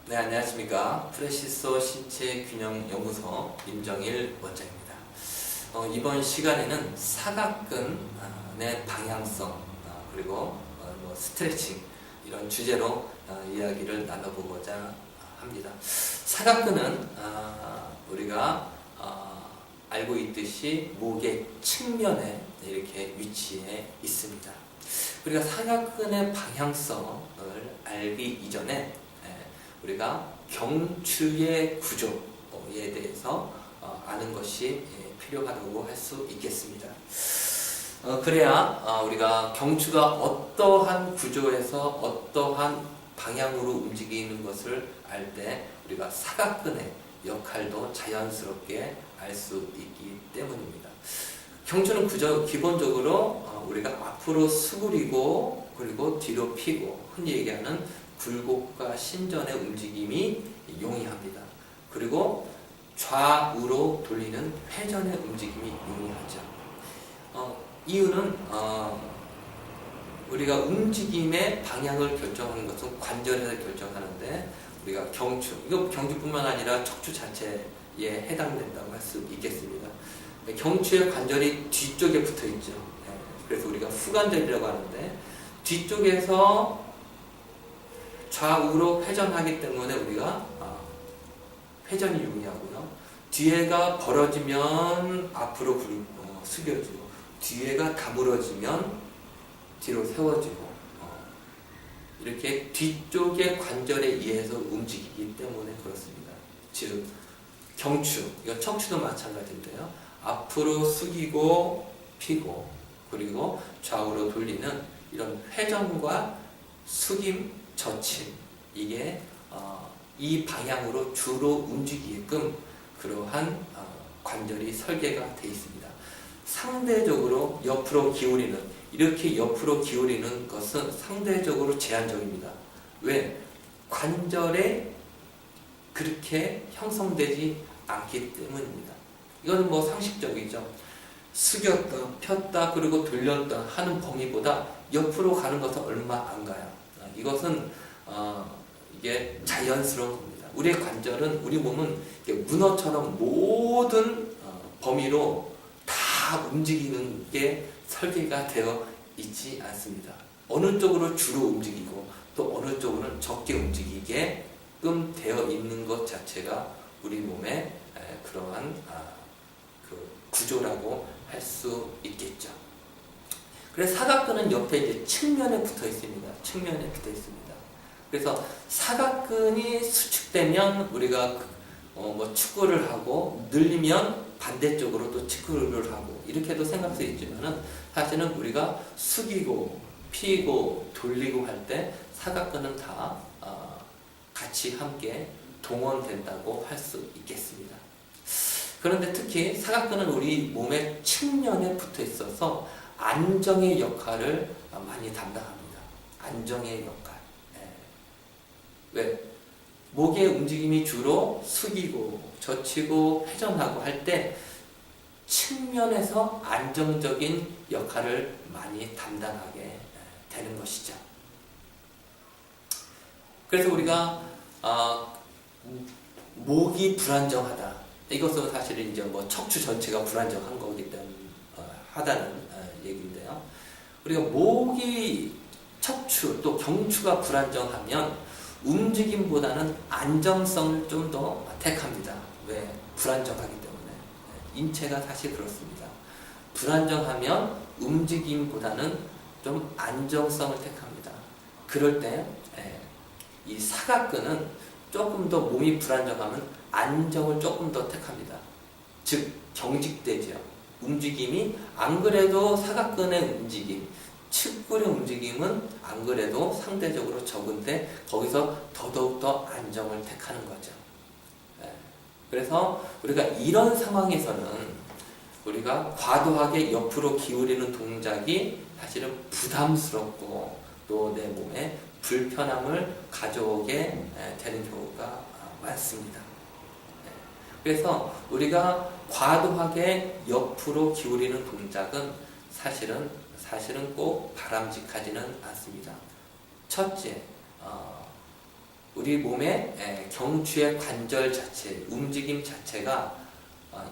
네, 안녕하십니까. 프레시소 신체균형연구소 임정일 원장입니다. 이번 시간에는 사각근의 방향성, 그리고 스트레칭, 이런 주제로 이야기를 나눠보고자 합니다. 사각근은 우리가 알고 있듯이 목의 측면에 이렇게 위치해 있습니다. 우리가 사각근의 방향성을 알기 이전에 우리가 경추의 구조에 대해서 아는 것이 필요하다고 할 수 있겠습니다. 그래야 우리가 경추가 어떠한 구조에서 어떠한 방향으로 움직이는 것을 알 때 우리가 사각근의 역할도 자연스럽게 알 수 있기 때문입니다. 경추는 기본적으로 우리가 앞으로 수그리고 그리고 뒤로 펴고 흔히 얘기하는 굴곡과 신전의 움직임이 용이합니다. 그리고 좌우로 돌리는 회전의 움직임이 용이하죠. 이유는 우리가 움직임의 방향을 결정하는 것은 관절에서 결정하는데 우리가 이거 경추뿐만 아니라 척추 자체에 해당된다고 할 수 있겠습니다. 경추의 관절이 뒤쪽에 붙어 있죠. 그래서 우리가 후관절이라고 하는데 뒤쪽에서 좌우로 회전하기 때문에 우리가 회전이 용이하고요. 뒤에가 벌어지면 앞으로 숙여지고 뒤에가 다물어지면 뒤로 세워지고 이렇게 뒤쪽의 관절에 의해서 움직이기 때문에 그렇습니다. 즉 경추, 이거 척추도 마찬가지인데요. 앞으로 숙이고 펴고 그리고 좌우로 돌리는 이런 회전과 숙임, 젖힘, 이게 이 방향으로 주로 움직이게끔 그러한 관절이 설계가 되어 있습니다. 상대적으로 옆으로 기울이는, 이렇게 옆으로 기울이는 것은 상대적으로 제한적입니다. 왜? 관절에 그렇게 형성되지 않기 때문입니다. 이건 뭐 상식적이죠. 숙였다, 폈다, 그리고 돌렸다 하는 범위보다 옆으로 가는 것은 얼마 안 가요. 이것은 이게 자연스러운 겁니다. 우리의 관절은, 우리 몸은 문어처럼 모든 범위로 다 움직이는 게 설계가 되어 있지 않습니다. 어느 쪽으로 주로 움직이고 또 어느 쪽으로는 적게 움직이게끔 되어 있는 것 자체가 우리 몸의 그러한 그 구조라고 할 수 있겠죠. 그래서 사각근은 옆에 이제 측면에 붙어 있습니다. 측면에 붙어 있습니다. 그래서 사각근이 수축되면 우리가 뭐 축구를 하고 늘리면 반대쪽으로 또 축구를 하고 이렇게도 생각할 수 있지만은 사실은 우리가 숙이고 피고 돌리고 할 때 사각근은 다 같이 함께 동원된다고 할 수 있겠습니다. 그런데 특히 사각근은 우리 몸의 측면에 붙어 있어서 안정의 역할을 많이 담당합니다. 안정의 역할. 왜? 목의 움직임이 주로 숙이고 젖히고 회전하고 할 때 측면에서 안정적인 역할을 많이 담당하게 되는 것이죠. 그래서 우리가 목이 불안정하다. 이것은 사실은 이제 뭐 척추 전체가 불안정한 거기 때문에 하다는 얘기인데요. 우리가 목이 척추 또 경추가 불안정하면 움직임보다는 안정성을 좀 더 택합니다. 왜? 불안정하기 때문에. 인체가 사실 그렇습니다. 불안정하면 움직임보다는 좀 안정성을 택합니다. 그럴 때 이 사각근은 조금 더 몸이 불안정하면 안정을 조금 더 택합니다. 즉 경직되죠. 움직임이 안 그래도 사각근의 움직임, 측근의 움직임은 안 그래도 상대적으로 적은데 거기서 더더욱 안정을 택하는 거죠. 그래서 우리가 이런 상황에서는 우리가 과도하게 옆으로 기울이는 동작이 사실은 부담스럽고 또 내 몸에 불편함을 가져오게 되는 경우가 많습니다. 그래서 우리가 과도하게 옆으로 기울이는 동작은 사실은 꼭 바람직하지는 않습니다. 첫째, 우리 몸의 경추의 관절 자체, 움직임 자체가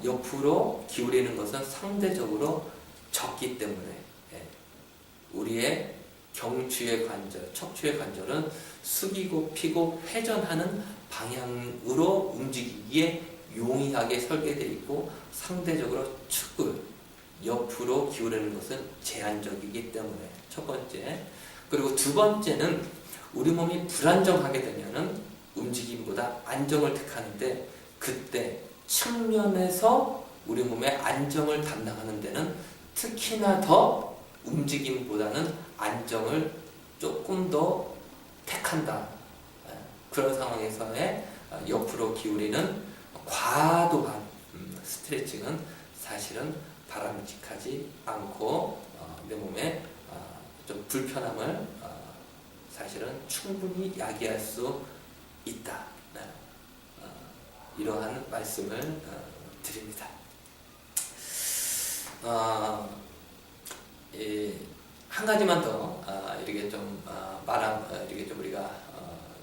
옆으로 기울이는 것은 상대적으로 적기 때문에 우리의 경추의 관절, 척추의 관절은 숙이고 피고 회전하는 방향으로 움직이기에 용이하게 설계되어 있고 상대적으로 측근, 옆으로 기울이는 것은 제한적이기 때문에 첫 번째. 그리고 두 번째는 우리 몸이 불안정하게 되면은 움직임보다 안정을 택하는데 그때 측면에서 우리 몸의 안정을 담당하는 데는 특히나 더 움직임보다는 안정을 조금 더 택한다. 그런 상황에서의 옆으로 기울이는 과도한 스트레칭은 사실은 바람직하지 않고 내 몸에 좀 불편함을 사실은 충분히 야기할 수 있다. 이러한 말씀을 드립니다. 한 가지만 더 이렇게 좀 이렇게 좀 우리가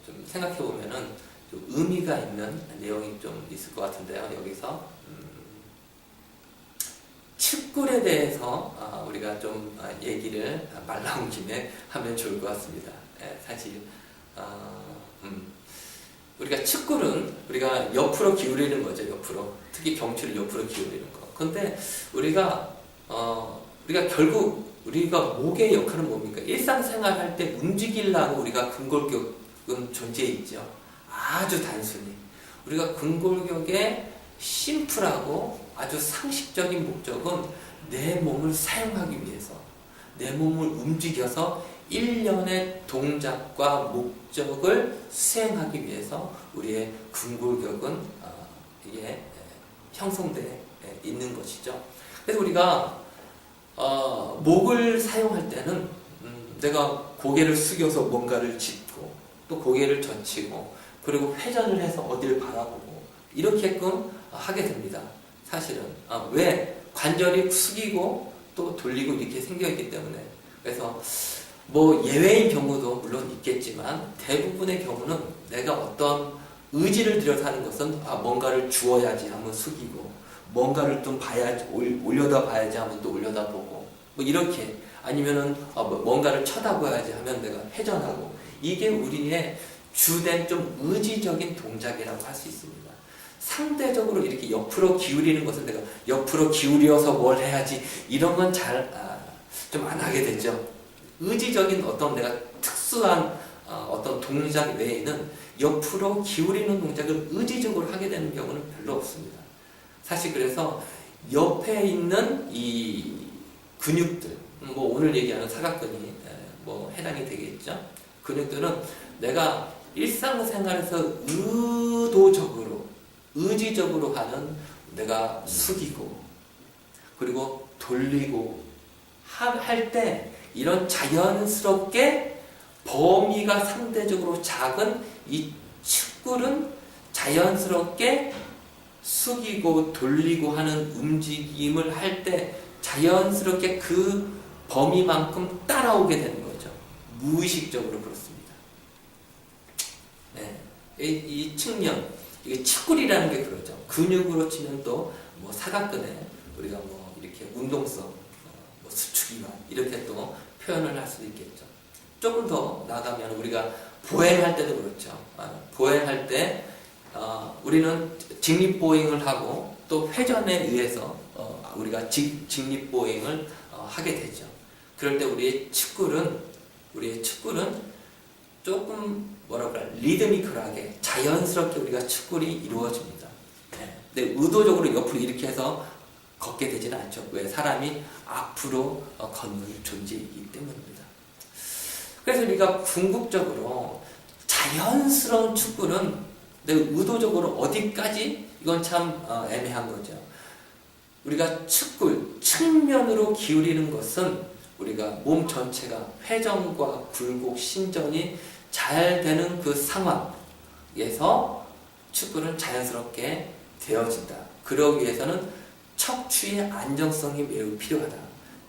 좀 생각해 보면은 좀 의미가 있는 내용이 좀 있을 것 같은데요. 여기서 측근에 대해서 우리가 좀 얘기를 말 나온 김에 하면 좋을 것 같습니다. 사실 우리가 측근은 우리가 옆으로 기울이는 거죠. 옆으로, 특히 경추를 옆으로 기울이는 거. 근데 우리가 결국 우리가 목의 역할은 뭡니까? 일상생활 할 때 움직이려고 우리가 근골격은 존재해 있죠. 아주 단순히 우리가 근골격의 심플하고 아주 상식적인 목적은 내 몸을 사용하기 위해서, 내 몸을 움직여서 일련의 동작과 목적을 수행하기 위해서 우리의 근골격은 이게 형성되어 있는 것이죠. 그래서 우리가 목을 사용할 때는 내가 고개를 숙여서 뭔가를 짚고 또 고개를 젖히고 그리고 회전을 해서 어디를 바라보고 이렇게끔 하게 됩니다. 사실은 왜? 관절이 숙이고 또 돌리고 이렇게 생겨있기 때문에. 그래서 뭐 예외인 경우도 물론 있겠지만 대부분의 경우는 내가 어떤 의지를 들여서 하는 것은 뭔가를 주어야지 하면 숙이고 뭔가를 좀 봐야지, 올려다 봐야지 하면 또 올려다 보고 뭐 이렇게, 아니면은 뭔가를 쳐다봐야지 하면 내가 회전하고, 이게 우리의 주된 좀 의지적인 동작이라고 할 수 있습니다. 상대적으로 이렇게 옆으로 기울이는 것을 내가 옆으로 기울여서 뭘 해야지 이런 건 잘 좀 안 하게 되죠. 의지적인 어떤 내가 특수한 어떤 동작 외에는 옆으로 기울이는 동작을 의지적으로 하게 되는 경우는 별로 없습니다. 사실 그래서 옆에 있는 이 근육들, 뭐 오늘 얘기하는 사각근이 뭐 해당이 되겠죠. 근육들은 내가 일상생활에서 의지적으로 하는, 내가 숙이고 그리고 돌리고 할 때 이런 자연스럽게 범위가 상대적으로 작은 이 측근은 자연스럽게 숙이고 돌리고 하는 움직임을 할 때 자연스럽게 그 범위만큼 따라오게 되는 거죠. 무의식적으로 그렇습니다. 네. 이 측면, 이게 측근이라는 게 그러죠. 근육으로 치면 또 뭐 사각근에 우리가 뭐 이렇게 운동성, 뭐 수축이완 이렇게 또 표현을 할 수도 있겠죠. 조금 더 나가면 우리가 보행할 때도 그렇죠. 보행할 때 우리는 직립보행을 하고 또 회전에 의해서 우리가 직립보행을 하게 되죠. 그럴 때 우리의 측근은 조금 뭐라 그래, 리드미컬하게 자연스럽게 우리가 측근이 이루어집니다. 근데 의도적으로 옆으로 이렇게 해서 걷게 되지는 않죠. 왜? 사람이 앞으로 걷는 존재이기 때문입니다. 그래서 우리가 궁극적으로 자연스러운 측근은 내가 의도적으로 어디까지, 이건 참 애매한 거죠. 우리가 측면으로 기울이는 것은 우리가 몸 전체가 회전과 굴곡, 신전이 잘 되는 그 상황에서 측근은 자연스럽게 되어진다. 그러기 위해서는 척추의 안정성이 매우 필요하다.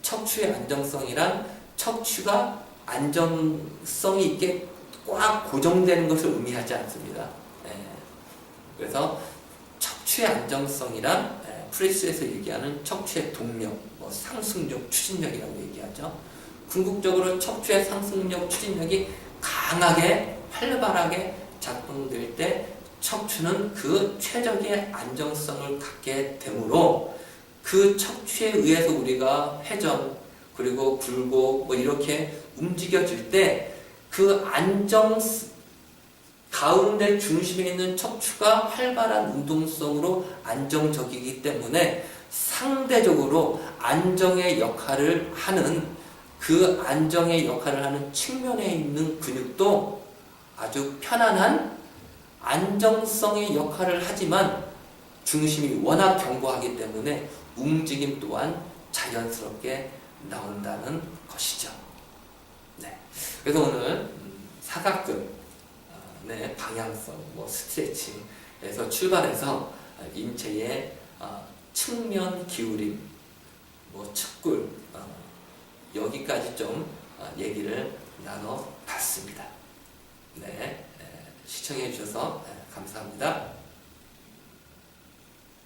척추의 안정성이란 척추가 안정성이 있게 꽉 고정되는 것을 의미하지 않습니다. 그래서 척추의 안정성이란 프레스에서 얘기하는 척추의 동력, 뭐 상승력, 추진력이라고 얘기하죠. 궁극적으로 척추의 상승력, 추진력이 강하게 활발하게 작동될 때 척추는 그 최적의 안정성을 갖게 되므로 그 척추에 의해서 우리가 회전 그리고 굴곡 뭐 이렇게 움직여질 때 그 안정 가운데 중심에 있는 척추가 활발한 운동성으로 안정적이기 때문에 상대적으로 안정의 역할을 하는 그 안정의 역할을 하는 측면에 있는 근육도 아주 편안한 안정성의 역할을 하지만 중심이 워낙 견고하기 때문에 움직임 또한 자연스럽게 나온다는 것이죠. 네. 그래서 오늘 사각근의 방향성, 뭐 스트레칭에서 출발해서 인체의 측면 기울임, 뭐 측굴 여기까지 좀 얘기를 나눠봤습니다. 네, 시청해 주셔서 감사합니다.